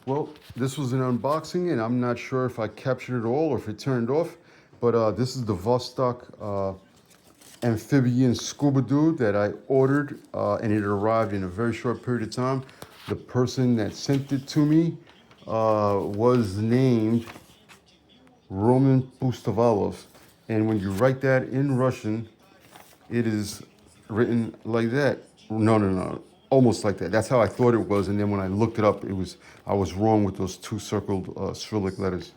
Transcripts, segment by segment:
Well, this was an unboxing, and I'm not sure if I captured it all or if it turned off, but this is the Vostok amphibian scuba dude that I ordered, and it arrived in a very short period of time. The person that sent it to me was named Roman Pustovalov, and when you write that in Russian, it is written like that. No, almost like that. That's how I thought it was, and then when I looked it up, I was wrong with those two circled Cyrillic letters.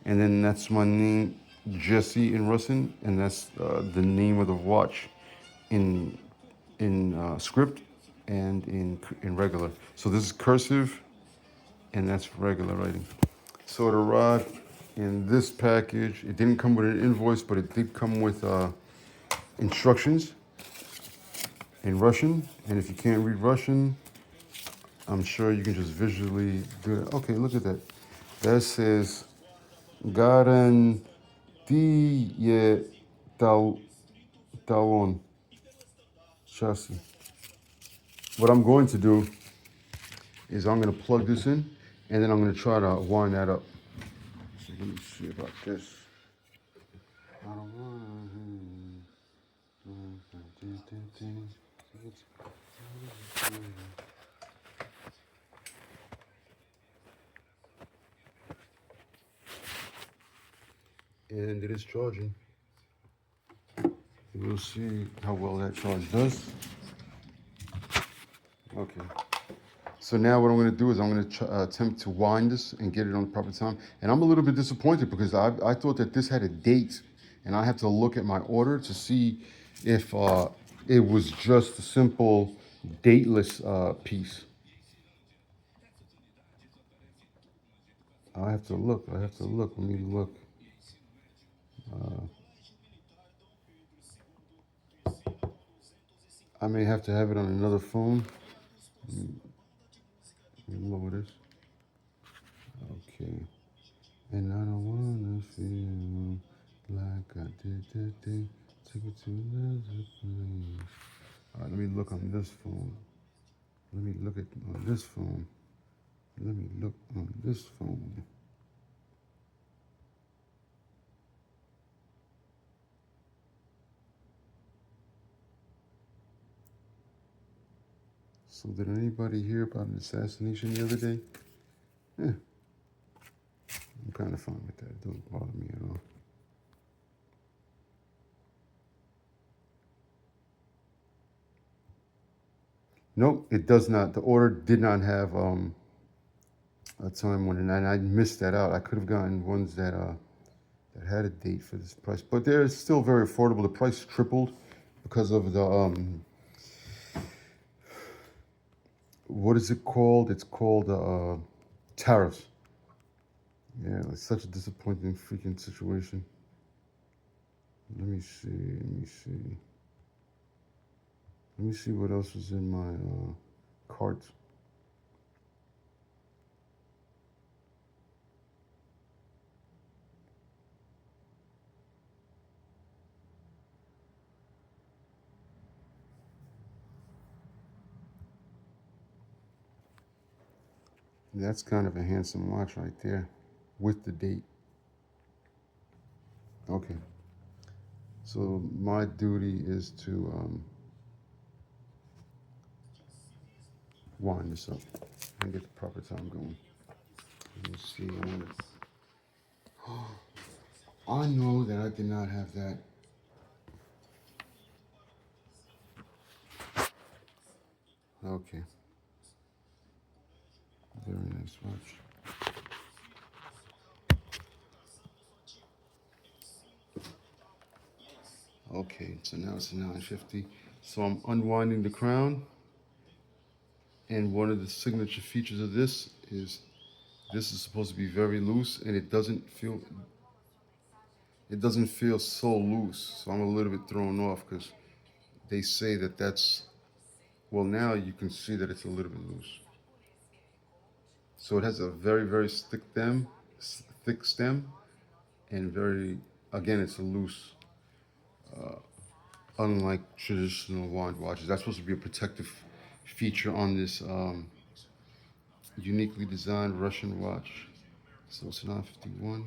And then that's my name, Jesse in Russian, and that's the name of the watch in script and in regular. So this is cursive, and that's regular writing. So it arrived in this package. It didn't come with an invoice, but it did come with instructions in Russian. And if you can't read Russian, I'm sure you can just visually do it. Okay, look at that. That says Garantie Talon chassis. What I'm going to do is I'm going to plug this in, and then I'm going to try to wind that up. So let me see about this. And it is charging. We'll see how well that charge does. Okay. So now what I'm going to do is I'm going to attempt to wind this and get it on the proper time. And I'm a little bit disappointed because I thought that this had a date, and I have to look at my order to see if it was just a simple dateless piece. I have to look. Let me look. I may have to have it on another phone. Let me lower this. Okay. And I don't wanna feel like I did that thing. Take it to another place. All right, let me look on this phone. Let me look on this phone. Let me look on this phone. So did anybody hear about an assassination the other day? Yeah, I'm kind of fine with that. It doesn't bother me at all. Nope, it does not. The order did not have a time when, and I missed that out. I could have gotten ones that that had a date for this price, but they're still very affordable. The price tripled because of the what is it called? It's called tariffs. Yeah, it's such a disappointing freaking situation. Let me see. Let me see what else was in my cart. That's kind of a handsome watch right there with the date. Okay. So my duty is to wind this up and get the proper time going. Let me see. I know that I did not have that. Okay. Very nice watch. Okay, so now it's 9:50. So I'm unwinding the crown, and one of the signature features of this is supposed to be very loose, and it doesn't feel so loose. So I'm a little bit thrown off because they say that that's, well, now you can see that it's a little bit loose. So it has a very thick stem, and again, it's a loose, unlike traditional wind watches. That's supposed to be a protective feature on this Uniquely designed Russian watch. So it's 951.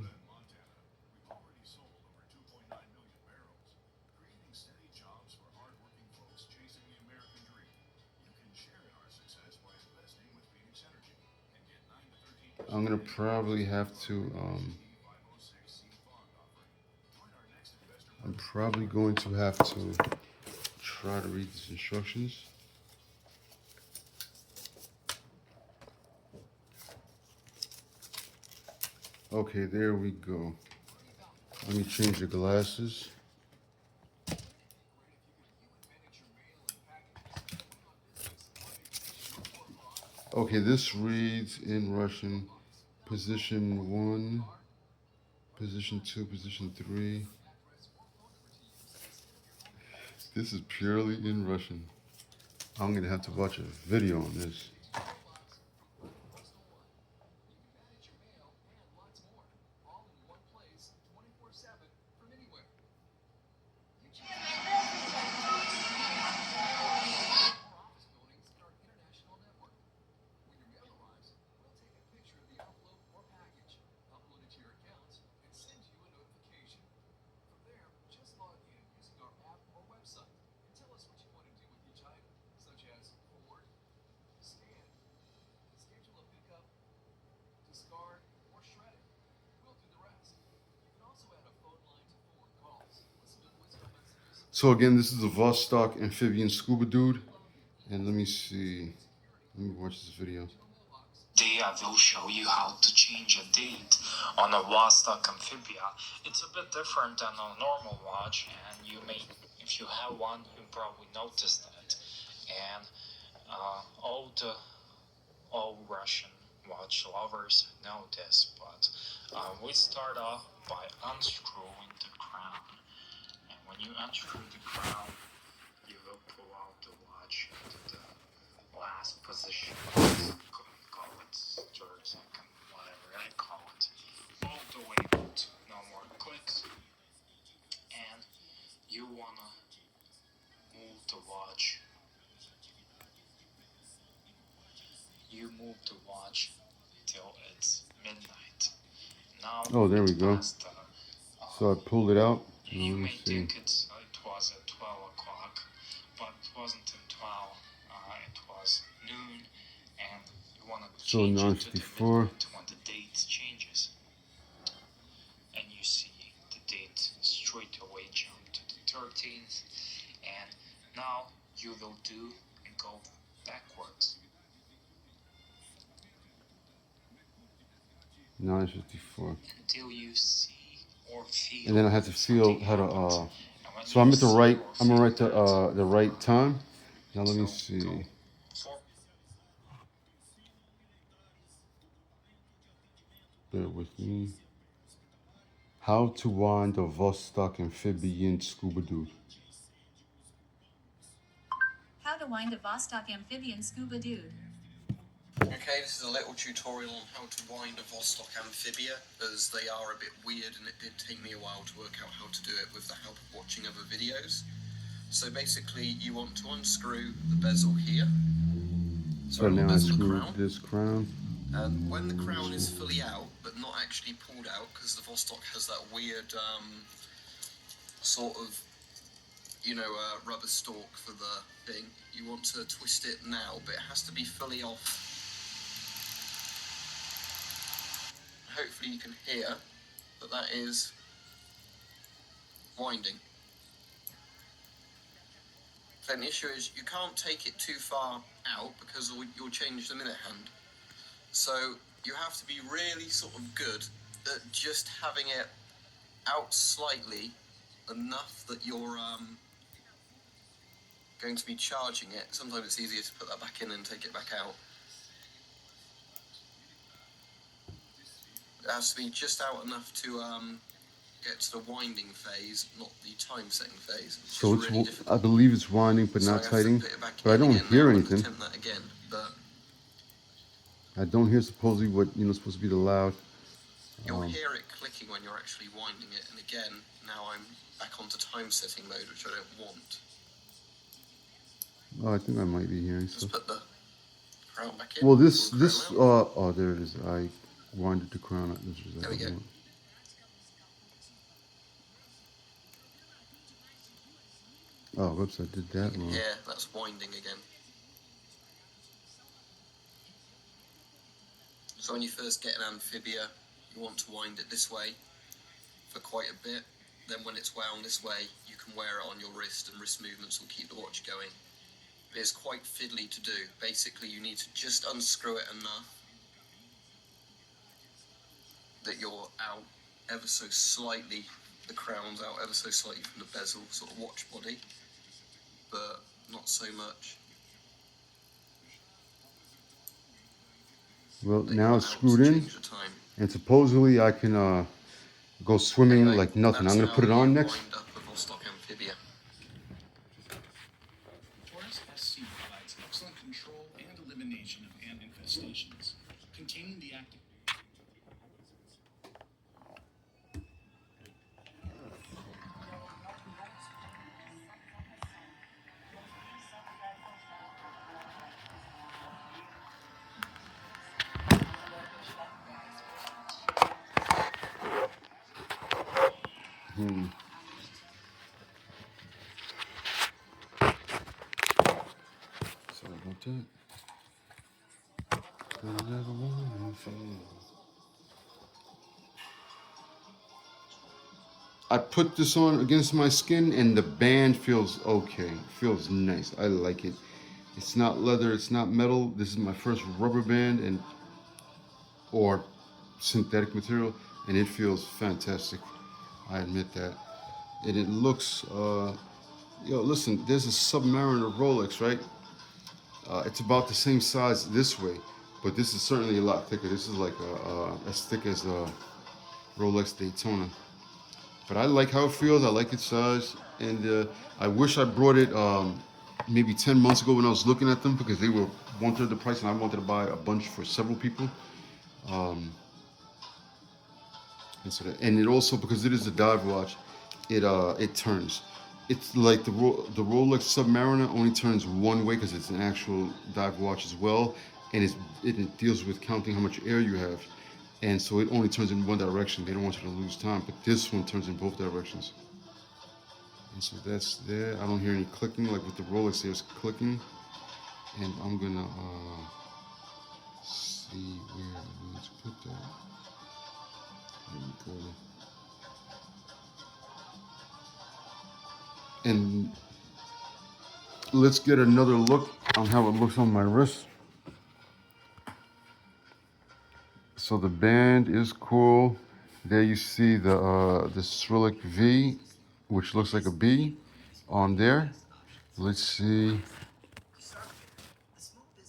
I'm gonna probably have to I'm probably going to have to try to read these instructions. Okay, there we go. Let me change the glasses. Okay, this reads in Russian, position 1, position 2, position 3. This is purely in Russian. I'm gonna have to watch a video on this. So again, this is a Vostok amphibian scuba dude. And let me see. Let me watch this video. Today I will show you how to change a date on a Vostok amphibia. It's a bit different than a normal watch, and you may, if you have one, you probably noticed it. And all Russian watch lovers know this, but we start off by unscrewing the crown. And when you unscrew the crown, you will pull out the watch into the last position. Call it third, second, whatever I call it. All the way out. No more clicks. And you wanna move the watch. You move the watch till it's midnight. Now, oh, there we go. So I pulled it out. You may think it was at 12 o'clock, but it wasn't at 12. It was noon, and you want to change it to the midnight when the date changes. And you see the date straight away jump to the 13th, and now you will do and go backwards. 9:54. Until you see or feel. And then I have to feel how to. So I'm at the right. I'm gonna write the right time. Now let me see. Bear with me. How to wind a Vostok amphibian scuba dude. How to wind a Vostok amphibian scuba dude. Okay, this is a little tutorial on how to wind a Vostok amphibia, as they are a bit weird and it did take me a while to work out how to do it with the help of watching other videos. So basically you want to unscrew the bezel here. So now I screw this crown. And when the crown is fully out, but not actually pulled out, because the Vostok has that weird sort of, rubber stalk for the thing, you want to twist it now, but it has to be fully off. Hopefully you can hear that that is winding. Then the issue is you can't take it too far out because you'll change the minute hand. So you have to be really sort of good at just having it out slightly enough that you're going to be charging it. Sometimes it's easier to put that back in and take it back out. It has to be just out enough to get to the winding phase, not the time setting phase. So it's really I believe it's winding but not tighting. But I don't hear anything. Attempt that again, but I don't hear supposedly what supposed to be the loud. You'll hear it clicking when you're actually winding it, and again, now I'm back onto time setting mode, which I don't want. Oh, I think I might be hearing stuff. Just put the crown back in. Well, Pull this the crown out. oh, there it is. I winded the crown out. This was There we the go. one. Oh, whoops! I did that wrong. Yeah, that's winding again. So when you first get an amphibia, you want to wind it this way for quite a bit. Then when it's wound this way, you can wear it on your wrist, and wrist movements will keep the watch going. It's quite fiddly to do. Basically, you need to just unscrew it enough that you're out ever so slightly, the crown's out ever so slightly from the bezel, sort of watch body, but not so much. Well, that now you're it's out screwed to in, change the time. and supposedly I can go swimming Anyway, like nothing. I'm that's gonna how put it on you next. wind up a Vostok amphibia. Taurus SC provides excellent control and elimination of ant infestations, containing the active. Sorry about that. Another one for you. I put this on against my skin, and the band feels okay. Feels nice. I like it. It's not leather. It's not metal. This is my first rubber band or synthetic material, and it feels fantastic. I admit that. And it looks. Listen. There's a Submariner Rolex, right? It's about the same size this way, but this is certainly a lot thicker. This is like as thick as a Rolex Daytona. But I like how it feels. I like its size, and I wish I brought it maybe 10 months ago when I was looking at them, because they were 1/3 the price, and I wanted to buy a bunch for several people. And it also, because it is a dive watch, it turns. It's like the Rolex Submariner only turns one way because it's an actual dive watch as well, and it deals with counting how much air you have, and so it only turns in one direction. They don't want you to lose time, but this one turns in both directions. And so that's there. I don't hear any clicking like with the Rolex. There's clicking, and I'm gonna see where I need to put that. There we go. And let's get another look on how it looks on my wrist. So the band is cool. There you see the Cyrillic V, which looks like a B on there. Let's see.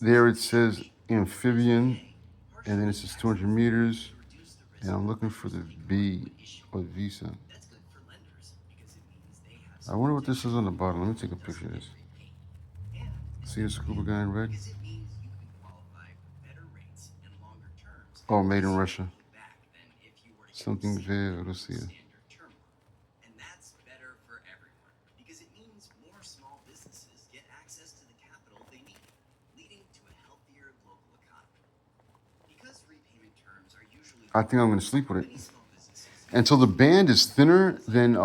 There it says amphibian, and then it says 200 meters. And I'm looking for the B or V sound. I wonder what this is on the bottom. Let me take a picture of this. See the scuba guy in red? Oh, made in Russia. Something there. Let's see it. And that's better for everyone, because it means more small businesses get access to the capital they need, leading to a healthier global economy. Because repayment terms are usually I think I'm going to sleep with it. many small businesses And so the band is thinner than,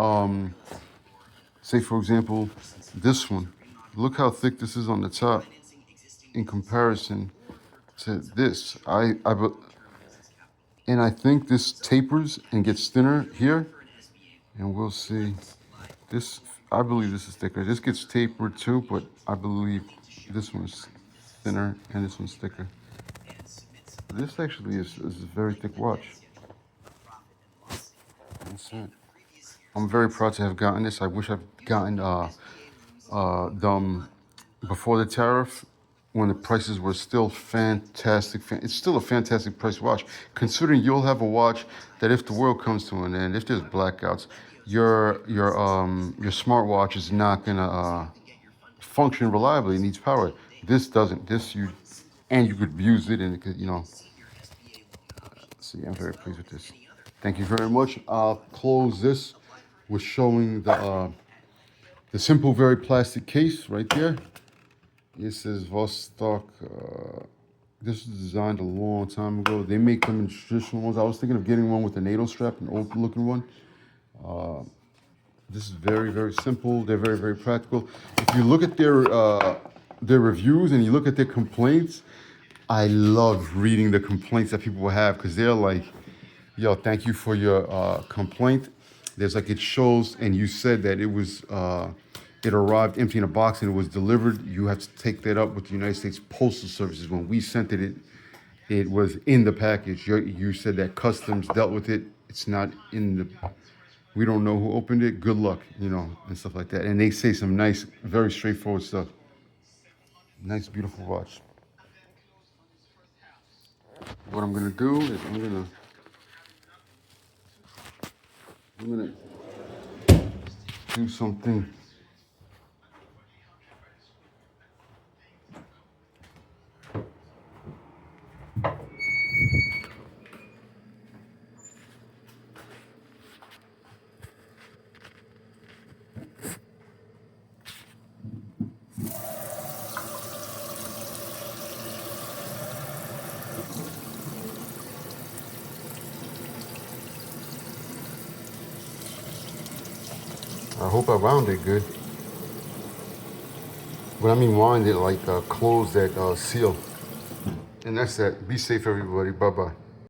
say, for example, this one. Look how thick this is on the top in comparison to this. And I think this tapers and gets thinner here, and we'll see. This, I believe this is thicker. This gets tapered too, but I believe this one's thinner and this one's thicker. This actually is a very thick watch. That's it. I'm very proud to have gotten this. I wish I've gotten them before the tariff, when the prices were still fantastic. It's still a fantastic price watch, considering you'll have a watch that, if the world comes to an end, if there's blackouts, your smartwatch is not gonna function reliably. It needs power. This doesn't. You could use it, and it could, see, I'm very pleased with this. Thank you very much. I'll close this with showing the simple, very plastic case right there. It says Vostok This was designed a long time ago. They make them in traditional ones. I was thinking of getting one with a NATO strap, an old looking one. This is very, very simple. They're very, very practical. If you look at their reviews and you look at their complaints, I love reading the complaints that people have because they're like, yo, thank you for your complaint. There's like it shows, and you said that it arrived empty in a box and it was delivered. You have to take that up with the United States Postal Services. When we sent it, it was in the package. You said that customs dealt with it. It's not in the. We don't know who opened it. Good luck, and stuff like that. And they say some nice, very straightforward stuff. Nice, beautiful watch. What I'm gonna do is I'm gonna do something. I hope I wound it good. But I mean wind it like close that seal. And that's that. Be safe, everybody. Bye-bye.